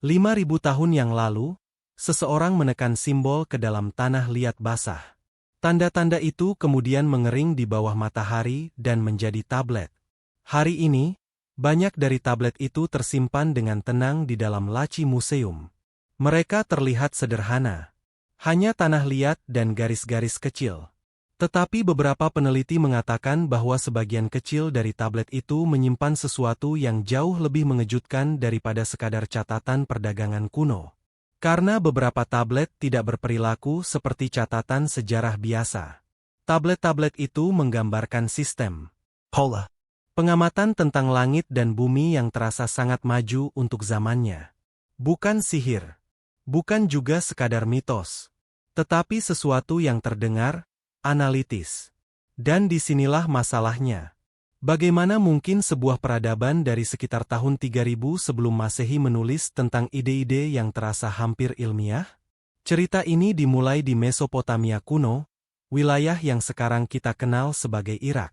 5.000 tahun yang lalu, seseorang menekan simbol ke dalam tanah liat basah. Tanda-tanda itu kemudian mengering di bawah matahari dan menjadi tablet. Hari ini, banyak dari tablet itu tersimpan dengan tenang di dalam laci museum. Mereka terlihat sederhana. Hanya tanah liat dan garis-garis kecil. Tetapi beberapa peneliti mengatakan bahwa sebagian kecil dari tablet itu menyimpan sesuatu yang jauh lebih mengejutkan daripada sekadar catatan perdagangan kuno. Karena beberapa tablet tidak berperilaku seperti catatan sejarah biasa. Tablet-tablet itu menggambarkan sistem pola pengamatan tentang langit dan bumi yang terasa sangat maju untuk zamannya. Bukan sihir. Bukan juga sekadar mitos. Tetapi sesuatu yang terdengar analitis. Dan disinilah masalahnya. Bagaimana mungkin sebuah peradaban dari sekitar tahun 3000 sebelum Masehi menulis tentang ide-ide yang terasa hampir ilmiah? Cerita ini dimulai di Mesopotamia kuno, wilayah yang sekarang kita kenal sebagai Irak.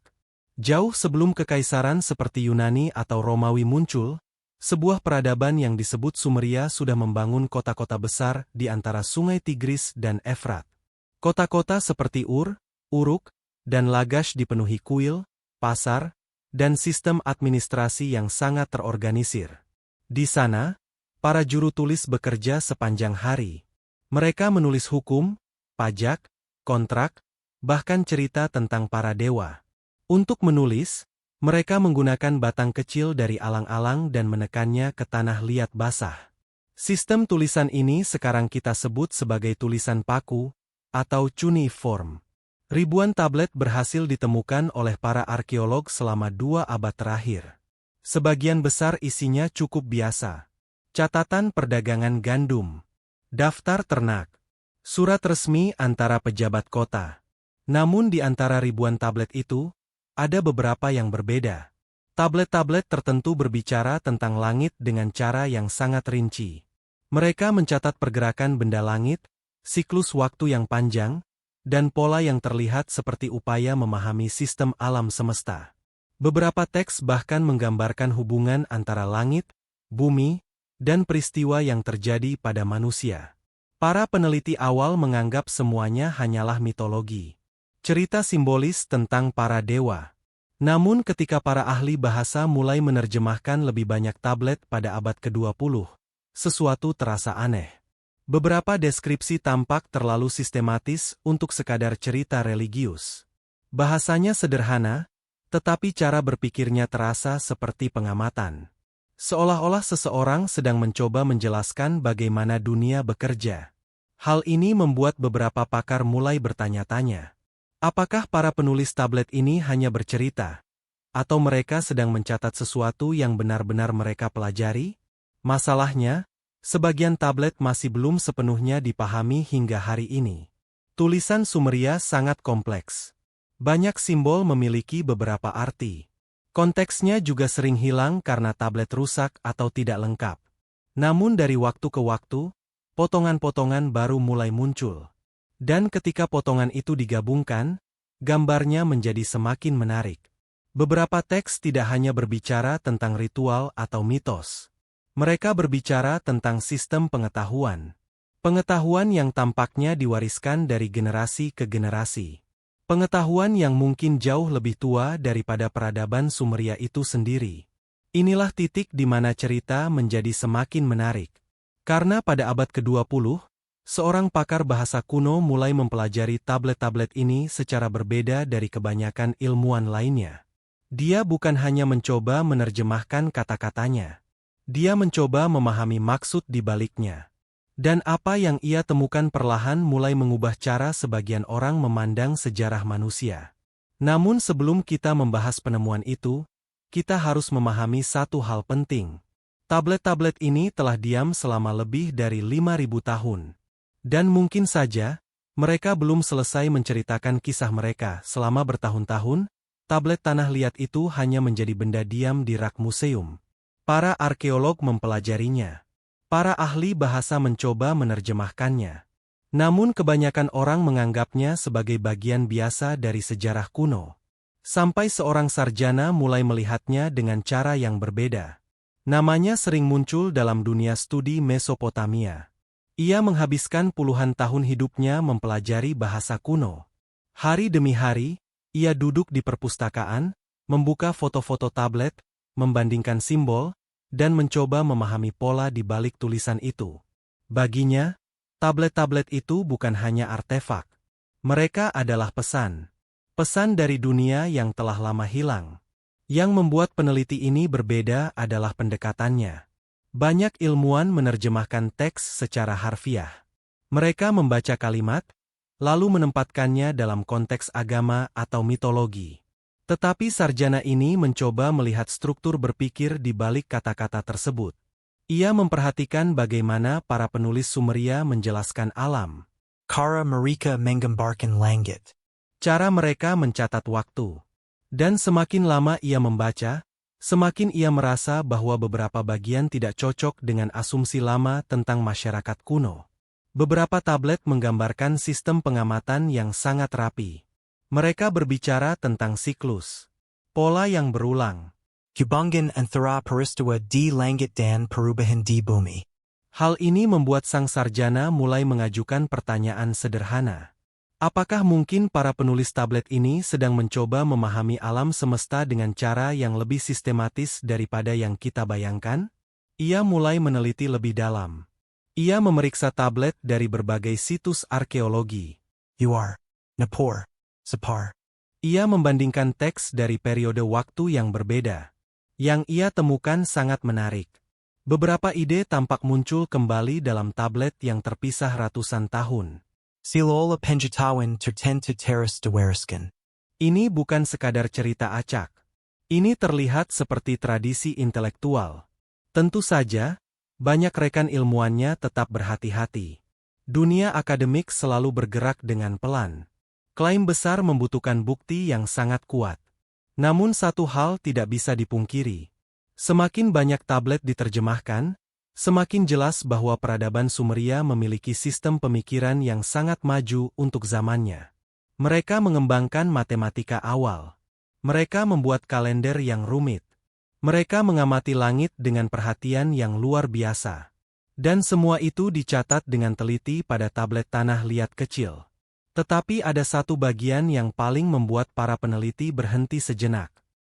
Jauh sebelum kekaisaran seperti Yunani atau Romawi muncul, sebuah peradaban yang disebut Sumeria sudah membangun kota-kota besar di antara sungai Tigris dan Efrat. Kota-kota seperti Ur, Uruk, dan Lagash dipenuhi kuil, pasar, dan sistem administrasi yang sangat terorganisir. Di sana, para juru tulis bekerja sepanjang hari. Mereka menulis hukum, pajak, kontrak, bahkan cerita tentang para dewa. Untuk menulis, mereka menggunakan batang kecil dari alang-alang dan menekannya ke tanah liat basah. Sistem tulisan ini sekarang kita sebut sebagai tulisan paku, atau cuneiform. Ribuan tablet berhasil ditemukan oleh para arkeolog selama 2 abad terakhir. Sebagian besar isinya cukup biasa. Catatan perdagangan gandum, daftar ternak, surat resmi antara pejabat kota. Namun di antara ribuan tablet itu, ada beberapa yang berbeda. Tablet-tablet tertentu berbicara tentang langit dengan cara yang sangat rinci. Mereka mencatat pergerakan benda langit, siklus waktu yang panjang, dan pola yang terlihat seperti upaya memahami sistem alam semesta. Beberapa teks bahkan menggambarkan hubungan antara langit, bumi, dan peristiwa yang terjadi pada manusia. Para peneliti awal menganggap semuanya hanyalah mitologi. Cerita simbolis tentang para dewa. Namun ketika para ahli bahasa mulai menerjemahkan lebih banyak tablet pada abad ke-20, sesuatu terasa aneh. Beberapa deskripsi tampak terlalu sistematis untuk sekadar cerita religius. Bahasanya sederhana, tetapi cara berpikirnya terasa seperti pengamatan. Seolah-olah seseorang sedang mencoba menjelaskan bagaimana dunia bekerja. Hal ini membuat beberapa pakar mulai bertanya-tanya. Apakah para penulis tablet ini hanya bercerita? Atau mereka sedang mencatat sesuatu yang benar-benar mereka pelajari? Masalahnya, sebagian tablet masih belum sepenuhnya dipahami hingga hari ini. Tulisan Sumeria sangat kompleks. Banyak simbol memiliki beberapa arti. Konteksnya juga sering hilang karena tablet rusak atau tidak lengkap. Namun dari waktu ke waktu, potongan-potongan baru mulai muncul. Dan ketika potongan itu digabungkan, gambarnya menjadi semakin menarik. Beberapa teks tidak hanya berbicara tentang ritual atau mitos. Mereka berbicara tentang sistem pengetahuan. Pengetahuan yang tampaknya diwariskan dari generasi ke generasi. Pengetahuan yang mungkin jauh lebih tua daripada peradaban Sumeria itu sendiri. Inilah titik di mana cerita menjadi semakin menarik. Karena pada abad ke-20, seorang pakar bahasa kuno mulai mempelajari tablet-tablet ini secara berbeda dari kebanyakan ilmuwan lainnya. Dia bukan hanya mencoba menerjemahkan kata-katanya. Dia mencoba memahami maksud di baliknya. Dan apa yang ia temukan perlahan mulai mengubah cara sebagian orang memandang sejarah manusia. Namun sebelum kita membahas penemuan itu, kita harus memahami satu hal penting. Tablet-tablet ini telah diam selama lebih dari 5.000 tahun. Dan mungkin saja, mereka belum selesai menceritakan kisah mereka selama bertahun-tahun. Tablet tanah liat itu hanya menjadi benda diam di rak museum. Para arkeolog mempelajarinya. Para ahli bahasa mencoba menerjemahkannya. Namun kebanyakan orang menganggapnya sebagai bagian biasa dari sejarah kuno. Sampai seorang sarjana mulai melihatnya dengan cara yang berbeda. Namanya sering muncul dalam dunia studi Mesopotamia. Ia menghabiskan puluhan tahun hidupnya mempelajari bahasa kuno. Hari demi hari, ia duduk di perpustakaan, membuka foto-foto tablet, membandingkan simbol, dan mencoba memahami pola di balik tulisan itu. Baginya, tablet-tablet itu bukan hanya artefak. Mereka adalah pesan. Pesan dari dunia yang telah lama hilang. Yang membuat peneliti ini berbeda adalah pendekatannya. Banyak ilmuwan menerjemahkan teks secara harfiah. Mereka membaca kalimat, lalu menempatkannya dalam konteks agama atau mitologi. Tetapi sarjana ini mencoba melihat struktur berpikir di balik kata-kata tersebut. Ia memperhatikan bagaimana para penulis Sumeria menjelaskan alam. Cara mereka menggambarkan langit. Cara mereka mencatat waktu. Dan semakin lama ia membaca, semakin ia merasa bahwa beberapa bagian tidak cocok dengan asumsi lama tentang masyarakat kuno. Beberapa tablet menggambarkan sistem pengamatan yang sangat rapi. Mereka berbicara tentang siklus, pola yang berulang. Hubungan antara peristiwa di langit dan perubahan di bumi. Hal ini membuat sang sarjana mulai mengajukan pertanyaan sederhana. Apakah mungkin para penulis tablet ini sedang mencoba memahami alam semesta dengan cara yang lebih sistematis daripada yang kita bayangkan? Ia mulai meneliti lebih dalam. Ia memeriksa tablet dari berbagai situs arkeologi. UR, Nepal, Separ. Ia membandingkan teks dari periode waktu yang berbeda. Yang ia temukan sangat menarik. Beberapa ide tampak muncul kembali dalam tablet yang terpisah ratusan tahun. Silola penjatawan tertentu teras diwariskan. Ini bukan sekadar cerita acak. Ini terlihat seperti tradisi intelektual. Tentu saja, banyak rekan ilmuannya tetap berhati-hati. Dunia akademik selalu bergerak dengan pelan. Klaim besar membutuhkan bukti yang sangat kuat. Namun satu hal tidak bisa dipungkiri. Semakin banyak tablet diterjemahkan, semakin jelas bahwa peradaban Sumeria memiliki sistem pemikiran yang sangat maju untuk zamannya. Mereka mengembangkan matematika awal. Mereka membuat kalender yang rumit. Mereka mengamati langit dengan perhatian yang luar biasa. Dan semua itu dicatat dengan teliti pada tablet tanah liat kecil. Tetapi ada satu bagian yang paling membuat para peneliti berhenti sejenak.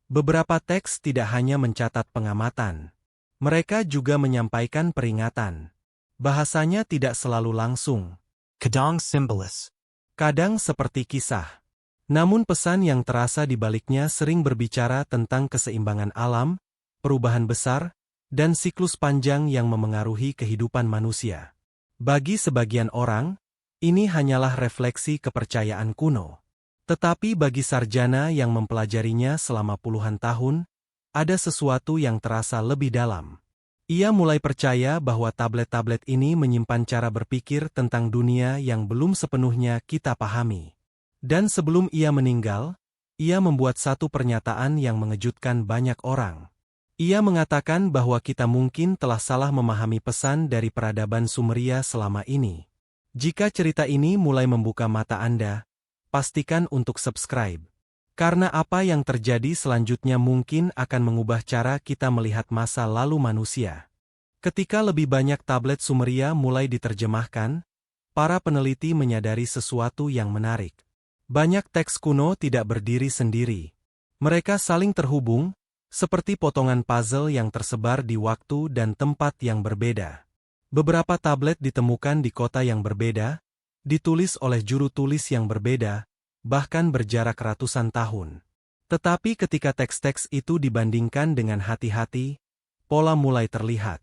Beberapa teks tidak hanya mencatat pengamatan. Mereka juga menyampaikan peringatan. Bahasanya tidak selalu langsung. Kadang simbolis. Kadang seperti kisah. Namun pesan yang terasa di baliknya sering berbicara tentang keseimbangan alam, perubahan besar, dan siklus panjang yang memengaruhi kehidupan manusia. Bagi sebagian orang, ini hanyalah refleksi kepercayaan kuno. Tetapi bagi sarjana yang mempelajarinya selama puluhan tahun, ada sesuatu yang terasa lebih dalam. Ia mulai percaya bahwa tablet-tablet ini menyimpan cara berpikir tentang dunia yang belum sepenuhnya kita pahami. Dan sebelum ia meninggal, ia membuat satu pernyataan yang mengejutkan banyak orang. Ia mengatakan bahwa kita mungkin telah salah memahami pesan dari peradaban Sumeria selama ini. Jika cerita ini mulai membuka mata Anda, pastikan untuk subscribe. Karena apa yang terjadi selanjutnya mungkin akan mengubah cara kita melihat masa lalu manusia. Ketika lebih banyak tablet Sumeria mulai diterjemahkan, para peneliti menyadari sesuatu yang menarik. Banyak teks kuno tidak berdiri sendiri. Mereka saling terhubung, seperti potongan puzzle yang tersebar di waktu dan tempat yang berbeda. Beberapa tablet ditemukan di kota yang berbeda, ditulis oleh juru tulis yang berbeda, bahkan berjarak ratusan tahun. Tetapi ketika teks-teks itu dibandingkan dengan hati-hati, pola mulai terlihat.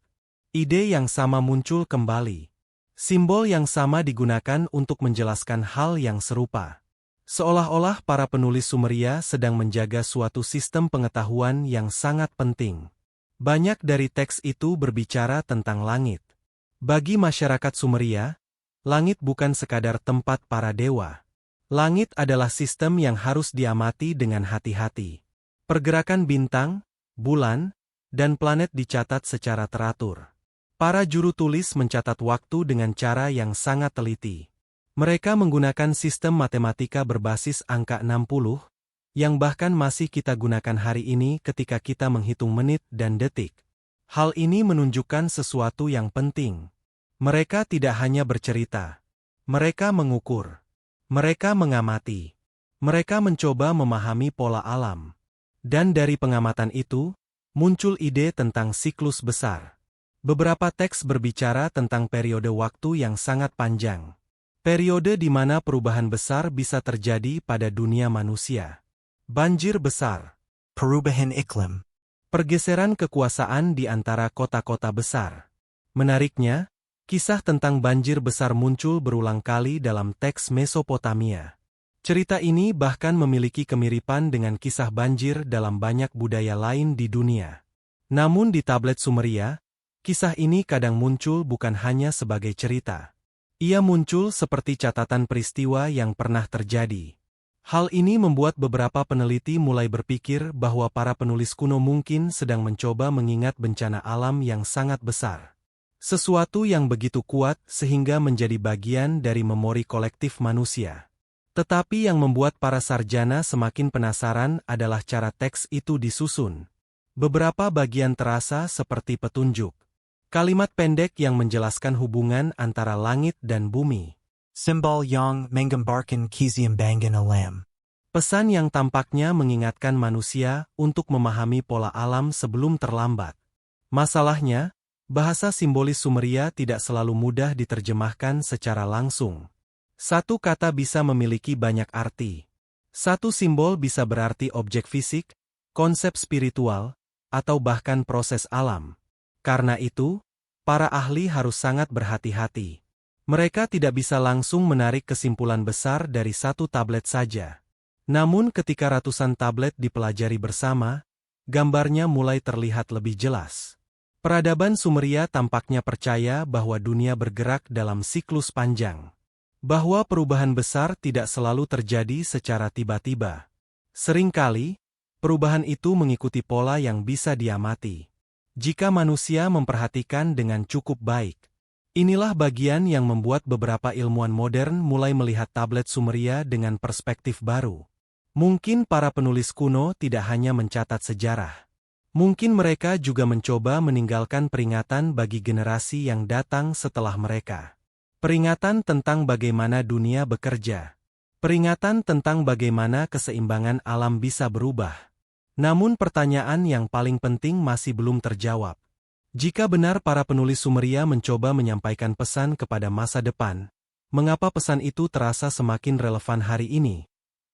Ide yang sama muncul kembali. Simbol yang sama digunakan untuk menjelaskan hal yang serupa. Seolah-olah para penulis Sumeria sedang menjaga suatu sistem pengetahuan yang sangat penting. Banyak dari teks itu berbicara tentang langit. Bagi masyarakat Sumeria, langit bukan sekadar tempat para dewa. Langit adalah sistem yang harus diamati dengan hati-hati. Pergerakan bintang, bulan, dan planet dicatat secara teratur. Para juru tulis mencatat waktu dengan cara yang sangat teliti. Mereka menggunakan sistem matematika berbasis angka 60, yang bahkan masih kita gunakan hari ini ketika kita menghitung menit dan detik. Hal ini menunjukkan sesuatu yang penting. Mereka tidak hanya bercerita. Mereka mengukur. Mereka mengamati. Mereka mencoba memahami pola alam. Dan dari pengamatan itu, muncul ide tentang siklus besar. Beberapa teks berbicara tentang periode waktu yang sangat panjang. Periode di mana perubahan besar bisa terjadi pada dunia manusia. Banjir besar. Perubahan iklim. Pergeseran kekuasaan di antara kota-kota besar. Menariknya, kisah tentang banjir besar muncul berulang kali dalam teks Mesopotamia. Cerita ini bahkan memiliki kemiripan dengan kisah banjir dalam banyak budaya lain di dunia. Namun di tablet Sumeria, kisah ini kadang muncul bukan hanya sebagai cerita. Ia muncul seperti catatan peristiwa yang pernah terjadi. Hal ini membuat beberapa peneliti mulai berpikir bahwa para penulis kuno mungkin sedang mencoba mengingat bencana alam yang sangat besar. Sesuatu yang begitu kuat sehingga menjadi bagian dari memori kolektif manusia. Tetapi yang membuat para sarjana semakin penasaran adalah cara teks itu disusun. Beberapa bagian terasa seperti petunjuk. Kalimat pendek yang menjelaskan hubungan antara langit dan bumi. Simbol yang menggambarkan keseimbangan alam. Pesan yang tampaknya mengingatkan manusia untuk memahami pola alam sebelum terlambat. Masalahnya, bahasa simbolis Sumeria tidak selalu mudah diterjemahkan secara langsung. Satu kata bisa memiliki banyak arti. Satu simbol bisa berarti objek fisik, konsep spiritual, atau bahkan proses alam. Karena itu, para ahli harus sangat berhati-hati. Mereka tidak bisa langsung menarik kesimpulan besar dari satu tablet saja. Namun ketika ratusan tablet dipelajari bersama, gambarnya mulai terlihat lebih jelas. Peradaban Sumeria tampaknya percaya bahwa dunia bergerak dalam siklus panjang. Bahwa perubahan besar tidak selalu terjadi secara tiba-tiba. Seringkali, perubahan itu mengikuti pola yang bisa diamati. Jika manusia memperhatikan dengan cukup baik. Inilah bagian yang membuat beberapa ilmuwan modern mulai melihat tablet Sumeria dengan perspektif baru. Mungkin para penulis kuno tidak hanya mencatat sejarah. Mungkin mereka juga mencoba meninggalkan peringatan bagi generasi yang datang setelah mereka. Peringatan tentang bagaimana dunia bekerja. Peringatan tentang bagaimana keseimbangan alam bisa berubah. Namun pertanyaan yang paling penting masih belum terjawab. Jika benar para penulis Sumeria mencoba menyampaikan pesan kepada masa depan, mengapa pesan itu terasa semakin relevan hari ini?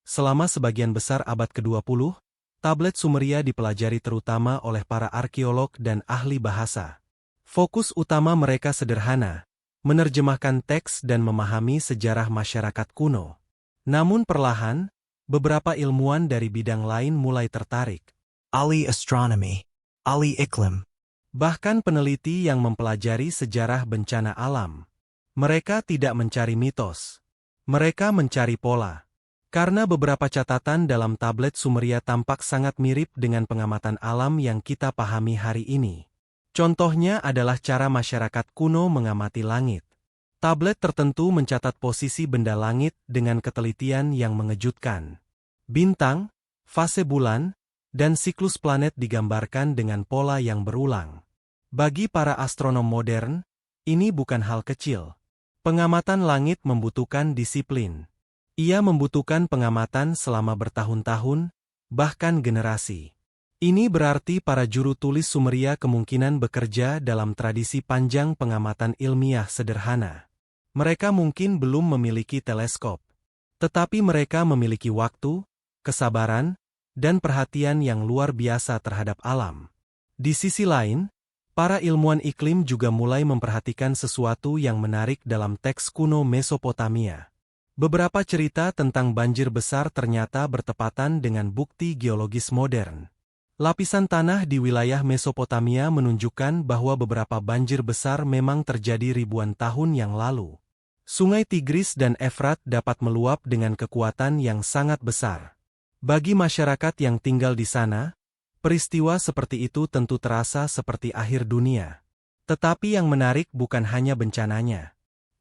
Selama sebagian besar abad ke-20, tablet Sumeria dipelajari terutama oleh para arkeolog dan ahli bahasa. Fokus utama mereka sederhana, menerjemahkan teks dan memahami sejarah masyarakat kuno. Namun perlahan, beberapa ilmuwan dari bidang lain mulai tertarik. Ahli astronomi. Ahli iklim. Bahkan peneliti yang mempelajari sejarah bencana alam. Mereka tidak mencari mitos. Mereka mencari pola. Karena beberapa catatan dalam tablet Sumeria tampak sangat mirip dengan pengamatan alam yang kita pahami hari ini. Contohnya adalah cara masyarakat kuno mengamati langit. Tablet tertentu mencatat posisi benda langit dengan ketelitian yang mengejutkan. Bintang, fase bulan, dan siklus planet digambarkan dengan pola yang berulang. Bagi para astronom modern, ini bukan hal kecil. Pengamatan langit membutuhkan disiplin. Ia membutuhkan pengamatan selama bertahun-tahun, bahkan generasi. Ini berarti para juru tulis Sumeria kemungkinan bekerja dalam tradisi panjang pengamatan ilmiah sederhana. Mereka mungkin belum memiliki teleskop. Tetapi mereka memiliki waktu, kesabaran, dan perhatian yang luar biasa terhadap alam. Di sisi lain, para ilmuwan iklim juga mulai memperhatikan sesuatu yang menarik dalam teks kuno Mesopotamia. Beberapa cerita tentang banjir besar ternyata bertepatan dengan bukti geologis modern. Lapisan tanah di wilayah Mesopotamia menunjukkan bahwa beberapa banjir besar memang terjadi ribuan tahun yang lalu. Sungai Tigris dan Efrat dapat meluap dengan kekuatan yang sangat besar. Bagi masyarakat yang tinggal di sana, peristiwa seperti itu tentu terasa seperti akhir dunia. Tetapi yang menarik bukan hanya bencananya.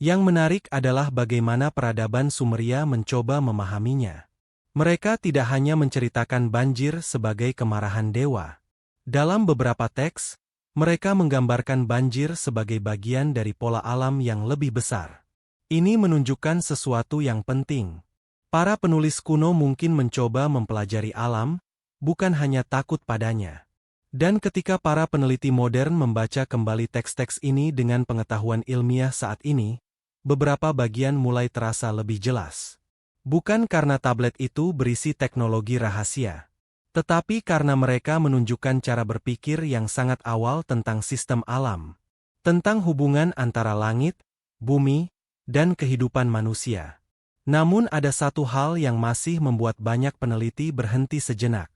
Yang menarik adalah bagaimana peradaban Sumeria mencoba memahaminya. Mereka tidak hanya menceritakan banjir sebagai kemarahan dewa. Dalam beberapa teks, Mereka menggambarkan banjir sebagai bagian dari pola alam yang lebih besar. Ini menunjukkan sesuatu yang penting. Para penulis kuno mungkin mencoba mempelajari alam, bukan hanya takut padanya. Dan ketika para peneliti modern membaca kembali teks-teks ini dengan pengetahuan ilmiah saat ini, beberapa bagian mulai terasa lebih jelas. Bukan karena tablet itu berisi teknologi rahasia, tetapi karena mereka menunjukkan cara berpikir yang sangat awal tentang sistem alam, tentang hubungan antara langit, bumi, dan kehidupan manusia. Namun ada satu hal yang masih membuat banyak peneliti berhenti sejenak.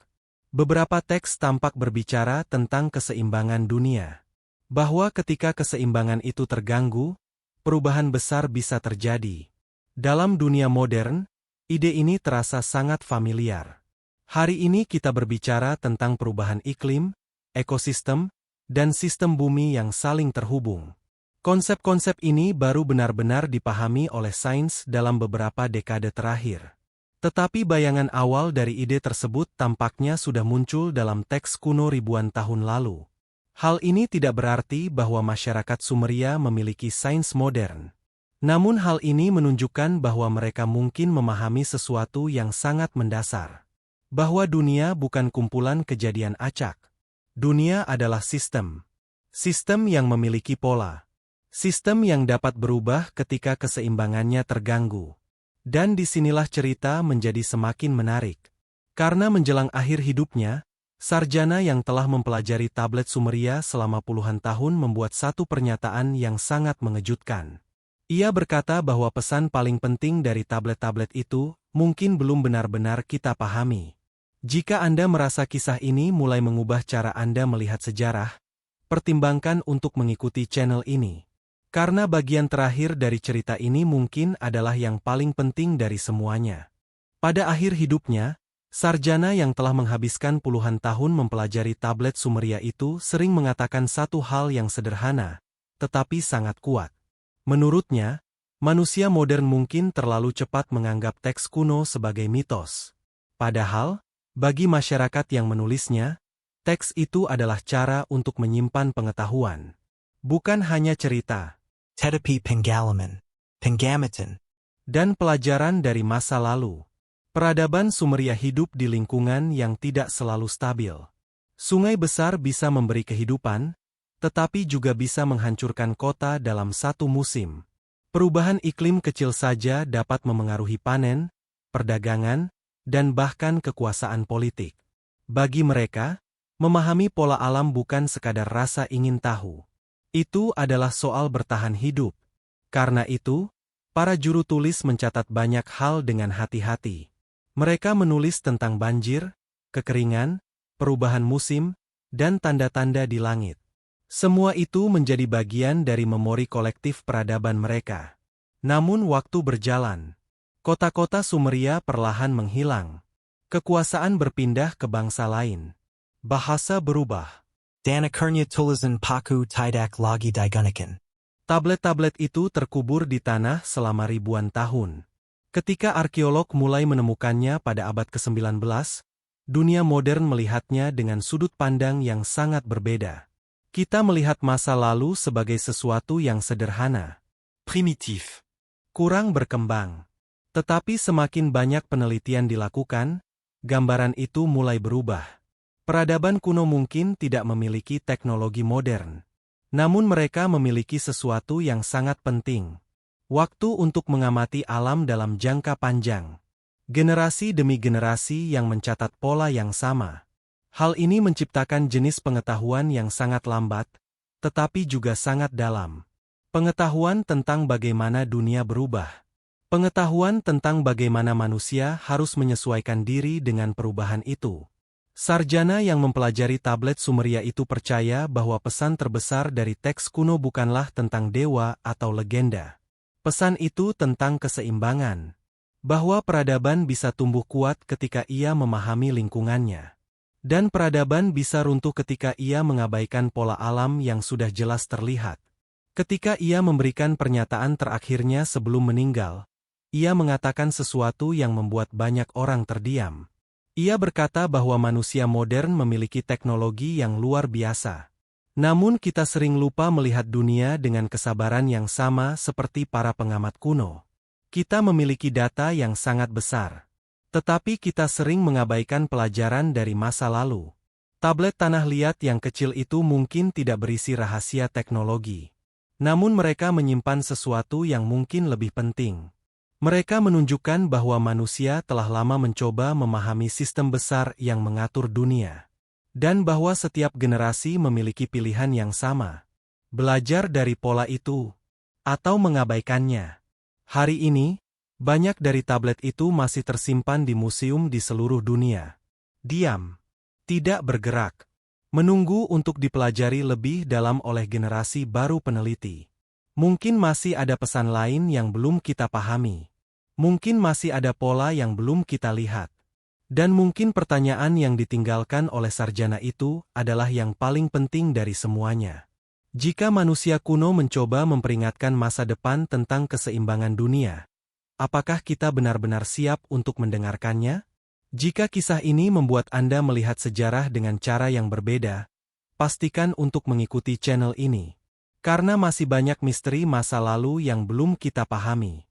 Beberapa teks tampak berbicara tentang keseimbangan dunia. Bahwa ketika keseimbangan itu terganggu, perubahan besar bisa terjadi. Dalam dunia modern, ide ini terasa sangat familiar. Hari ini kita berbicara tentang perubahan iklim, ekosistem, dan sistem bumi yang saling terhubung. Konsep-konsep ini baru benar-benar dipahami oleh sains dalam beberapa dekade terakhir. Tetapi bayangan awal dari ide tersebut tampaknya sudah muncul dalam teks kuno ribuan tahun lalu. Hal ini tidak berarti bahwa masyarakat Sumeria memiliki sains modern. Namun hal ini menunjukkan bahwa mereka mungkin memahami sesuatu yang sangat mendasar. Bahwa dunia bukan kumpulan kejadian acak. Dunia adalah sistem. Sistem yang memiliki pola. Sistem yang dapat berubah ketika keseimbangannya terganggu. Dan disinilah cerita menjadi semakin menarik. Karena menjelang akhir hidupnya, sarjana yang telah mempelajari tablet Sumeria selama puluhan tahun membuat satu pernyataan yang sangat mengejutkan. Ia berkata bahwa pesan paling penting dari tablet-tablet itu mungkin belum benar-benar kita pahami. Jika Anda merasa kisah ini mulai mengubah cara Anda melihat sejarah, pertimbangkan untuk mengikuti channel ini. Karena bagian terakhir dari cerita ini mungkin adalah yang paling penting dari semuanya. Pada akhir hidupnya, sarjana yang telah menghabiskan puluhan tahun mempelajari tablet Sumeria itu sering mengatakan satu hal yang sederhana, tetapi sangat kuat. Menurutnya, manusia modern mungkin terlalu cepat menganggap teks kuno sebagai mitos. Padahal, bagi masyarakat yang menulisnya, teks itu adalah cara untuk menyimpan pengetahuan. Bukan hanya cerita. Tetapi pengalaman, pengamatan, dan pelajaran dari masa lalu. Peradaban Sumeria hidup di lingkungan yang tidak selalu stabil. Sungai besar bisa memberi kehidupan, tetapi juga bisa menghancurkan kota dalam satu musim. Perubahan iklim kecil saja dapat memengaruhi panen, perdagangan, dan bahkan kekuasaan politik. Bagi mereka, memahami pola alam bukan sekadar rasa ingin tahu. Itu adalah soal bertahan hidup. Karena itu, para juru tulis mencatat banyak hal dengan hati-hati. Mereka menulis tentang banjir, kekeringan, perubahan musim, dan tanda-tanda di langit. Semua itu menjadi bagian dari memori kolektif peradaban mereka. Namun waktu berjalan. Kota-kota Sumeria perlahan menghilang. Kekuasaan berpindah ke bangsa lain. Bahasa berubah. dan akhirnya tulisan paku tidak lagi digunakan. Tablet-tablet itu terkubur di tanah selama ribuan tahun. Ketika arkeolog mulai menemukannya pada abad ke-19, dunia modern melihatnya dengan sudut pandang yang sangat berbeda. Kita melihat masa lalu sebagai sesuatu yang sederhana, primitif, kurang berkembang. Tetapi semakin banyak penelitian dilakukan, gambaran itu mulai berubah. Peradaban kuno mungkin tidak memiliki teknologi modern. Namun mereka memiliki sesuatu yang sangat penting. Waktu untuk mengamati alam dalam jangka panjang. Generasi demi generasi yang mencatat pola yang sama. Hal ini menciptakan jenis pengetahuan yang sangat lambat, tetapi juga sangat dalam. Pengetahuan tentang bagaimana dunia berubah. Pengetahuan tentang bagaimana manusia harus menyesuaikan diri dengan perubahan itu. Sarjana yang mempelajari tablet Sumeria itu percaya bahwa pesan terbesar dari teks kuno bukanlah tentang dewa atau legenda. Pesan itu tentang keseimbangan. Bahwa peradaban bisa tumbuh kuat ketika ia memahami lingkungannya. Dan peradaban bisa runtuh ketika ia mengabaikan pola alam yang sudah jelas terlihat. Ketika ia memberikan pernyataan terakhirnya sebelum meninggal, ia mengatakan sesuatu yang membuat banyak orang terdiam. Ia berkata bahwa manusia modern memiliki teknologi yang luar biasa. Namun kita sering lupa melihat dunia dengan kesabaran yang sama seperti para pengamat kuno. Kita memiliki data yang sangat besar. Tetapi kita sering mengabaikan pelajaran dari masa lalu. Tablet tanah liat yang kecil itu mungkin tidak berisi rahasia teknologi. Namun mereka menyimpan sesuatu yang mungkin lebih penting. Mereka menunjukkan bahwa manusia telah lama mencoba memahami sistem besar yang mengatur dunia. Dan bahwa setiap generasi memiliki pilihan yang sama. Belajar dari pola itu. Atau mengabaikannya. Hari ini, banyak dari tablet itu masih tersimpan di museum di seluruh dunia. Diam. Tidak bergerak. Menunggu untuk dipelajari lebih dalam oleh generasi baru peneliti. Mungkin masih ada pesan lain yang belum kita pahami. Mungkin masih ada pola yang belum kita lihat. Dan mungkin pertanyaan yang ditinggalkan oleh sarjana itu adalah yang paling penting dari semuanya. Jika manusia kuno mencoba memperingatkan masa depan tentang keseimbangan dunia, apakah kita benar-benar siap untuk mendengarkannya? Jika kisah ini membuat Anda melihat sejarah dengan cara yang berbeda, pastikan untuk mengikuti channel ini. Karena masih banyak misteri masa lalu yang belum kita pahami.